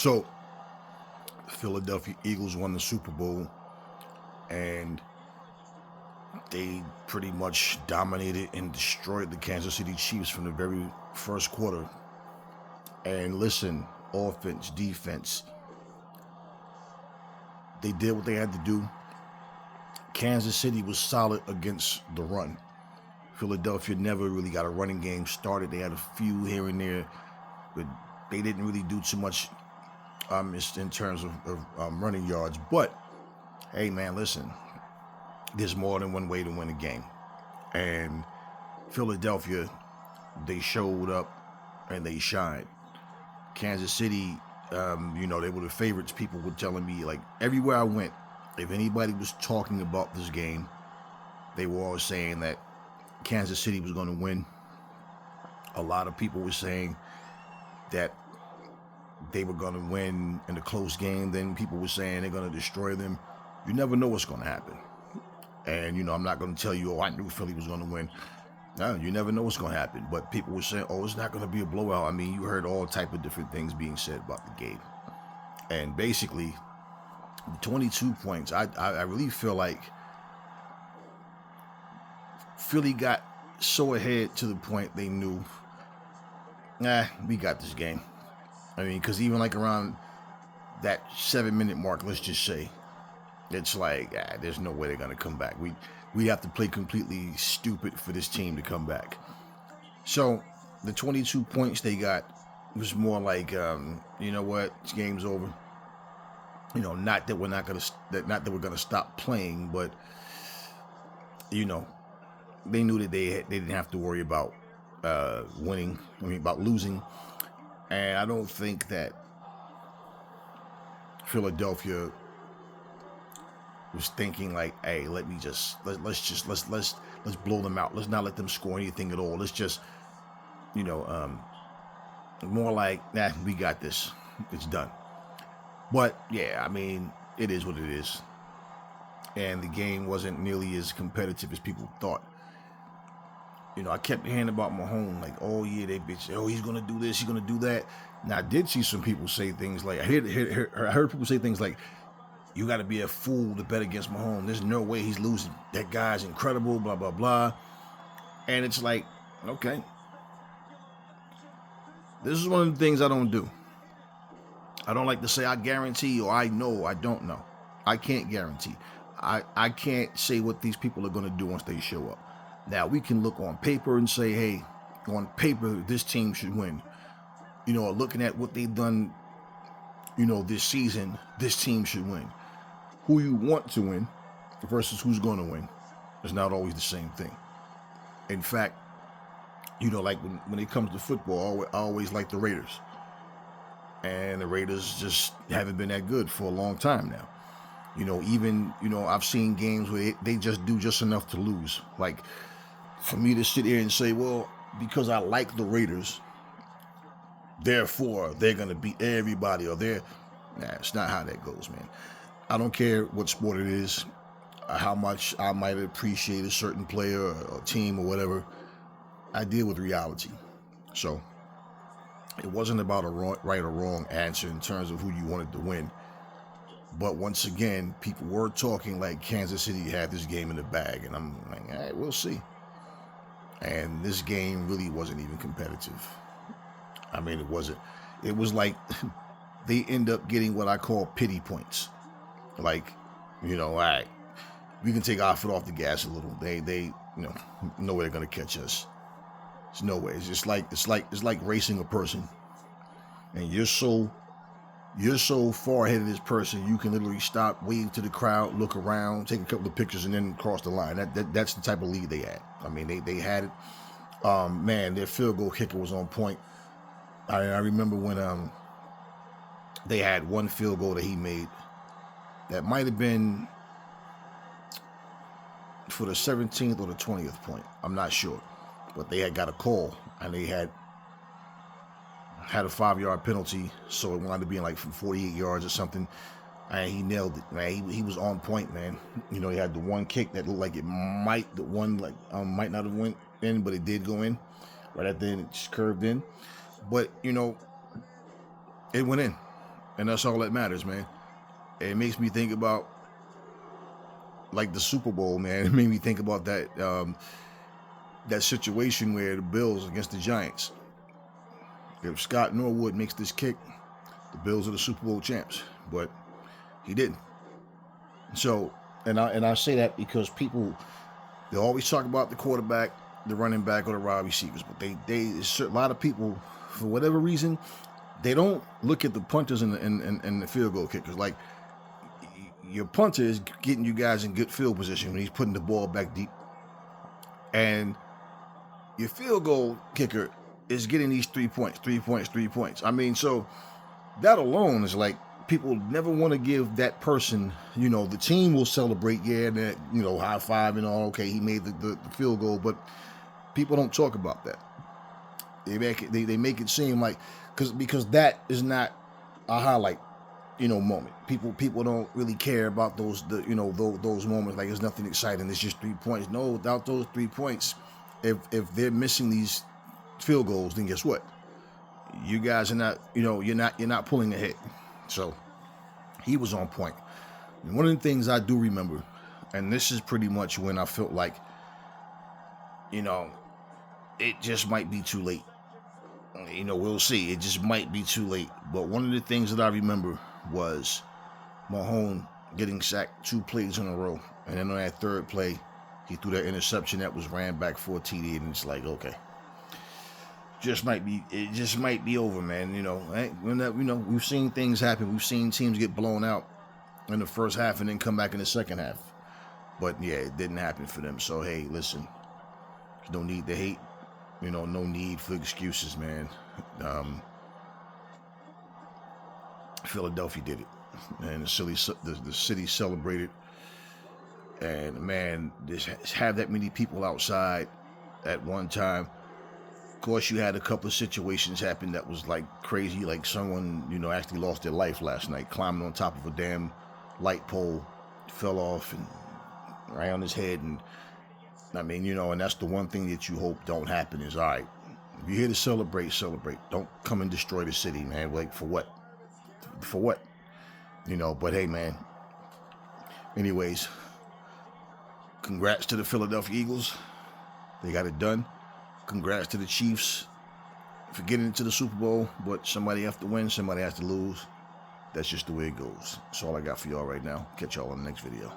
So, the Philadelphia Eagles won the Super Bowl, and they pretty much dominated and destroyed the Kansas City Chiefs from the very first quarter. And listen, offense, defense, they did what they had to do. Kansas City was solid against the run. Philadelphia never really got a running game started. They had a few here and there, but they didn't really do too much in terms of running yards. But, hey, man, listen, there's more than one way to win a game. And Philadelphia, they showed up and they shined. Kansas City, they were the favorites. People were telling me, like, everywhere I went, if anybody was talking about this game, they were all saying that Kansas City was going to win. A lot of people were saying that they were going to win in a close game. Then people were saying they're going to destroy them. You never know what's going to happen. And, I'm not going to tell you, I knew Philly was going to win. No, you never know what's going to happen. But people were saying, it's not going to be a blowout. I mean, you heard all type of different things being said about the game. And basically, 22 points, I really feel like Philly got so ahead to the point they knew, we got this game. I mean, because even like around that 7-minute mark, let's just say, it's like, there's no way they're going to come back. We have to play completely stupid for this team to come back. So the 22 points they got was more like, you know what, this game's over. Not that we're going to stop playing, but they knew that they didn't have to worry about about losing. And I don't think that Philadelphia was thinking like, hey, let's blow them out. Let's not let them score anything at all. Let's just, more like, we got this. It's done. But yeah, I mean, it is what it is. And the game wasn't nearly as competitive as people thought. I kept hearing about Mahomes, like, oh yeah, they bitch, he's gonna do this, he's gonna do that. Now I did see some people say things like, I heard people say things like, you got to be a fool to bet against Mahomes. There's no way he's losing. That guy's incredible, blah blah blah. And it's like, okay, this is one of the things I don't do. I don't like to say I guarantee or I know. I don't know. I can't guarantee. I can't say what these people are going to do once they show up. Now, we can look on paper and say, hey, on paper, this team should win. Looking at what they've done, this season, this team should win. Who you want to win versus who's going to win is not always the same thing. In fact, like when it comes to football, I always like the Raiders. And the Raiders just haven't been that good for a long time now. I've seen games where they just do just enough to lose. Like, for me to sit here and say, well, because I like the Raiders, therefore they're going to beat everybody, or it's not how that goes, man. I don't care what sport it is, how much I might appreciate a certain player or team or whatever. I deal with reality. So it wasn't about a right or wrong answer in terms of who you wanted to win. But once again, people were talking like Kansas City had this game in the bag. And I'm like, all right, we'll see. And this game really wasn't even competitive. I mean, it wasn't. It was like they end up getting what I call pity points. Like, all right, we can take our foot off the gas a little. They no way they're gonna catch us. There's no way. It's just like racing a person, and you're so far ahead of this person, you can literally stop, wave to the crowd, look around, take a couple of pictures, and then cross the line. That's the type of lead they had. I mean, they had it. Man, their field goal kicker was on point. I remember when they had one field goal that he made that might have been for the 17th or the 20th point. I'm not sure. But they had got a call, and they had a 5-yard penalty, so it wound up being like from 48 yards or something. And he nailed it, man. He was on point, man. He had the one kick that looked like it might not have went in, but it did go in. Right at the end, it just curved in. But, it went in. And that's all that matters, man. It makes me think about like the Super Bowl, man. It made me think about that situation where the Bills against the Giants. If Scott Norwood makes this kick, the Bills are the Super Bowl champs. But he didn't. So, and I say that because people, they always talk about the quarterback, the running back, or the wide receivers, but a lot of people, for whatever reason, they don't look at the punters and the field goal kickers. Like, your punter is getting you guys in good field position when he's putting the ball back deep, and your field goal kicker is getting these 3 points, 3 points, 3 points. I mean, so that alone is like, people never want to give that person, the team will celebrate, yeah, that, high five and all, okay, he made the field goal, but people don't talk about that. They make it seem like, because that is not a highlight, moment. People don't really care about those moments, like it's nothing exciting, it's just 3 points. No, without those 3 points, if they're missing these field goals, then guess what? You guys are not, you're not pulling ahead. So he was on point. And one of the things I do remember, and this is pretty much when I felt like, it just might be too late. We'll see. It just might be too late. But one of the things that I remember was Mahone getting sacked 2 plays in a row. And then on that third play, he threw that interception that was ran back for a TD. And it's like, okay. It just might be over, man. We've seen things happen. We've seen teams get blown out in the first half and then come back in the second half. But yeah, it didn't happen for them. So hey, listen, there's no need to hate. No need for excuses, man. Philadelphia did it, and the city celebrated. And man, just have that many people outside at one time. Of course, you had a couple of situations happen that was like crazy, like someone, actually lost their life last night, climbing on top of a damn light pole, fell off and right on his head. And I mean, and that's the one thing that you hope don't happen is, all right, if you're here to celebrate. Don't come and destroy the city, man. Like, for what? For what? But hey, man. Anyways, congrats to the Philadelphia Eagles. They got it done. Congrats to the Chiefs for getting into the Super Bowl, but somebody has to win, somebody has to lose. That's just the way it goes. That's all I got for y'all right now. Catch y'all in the next video.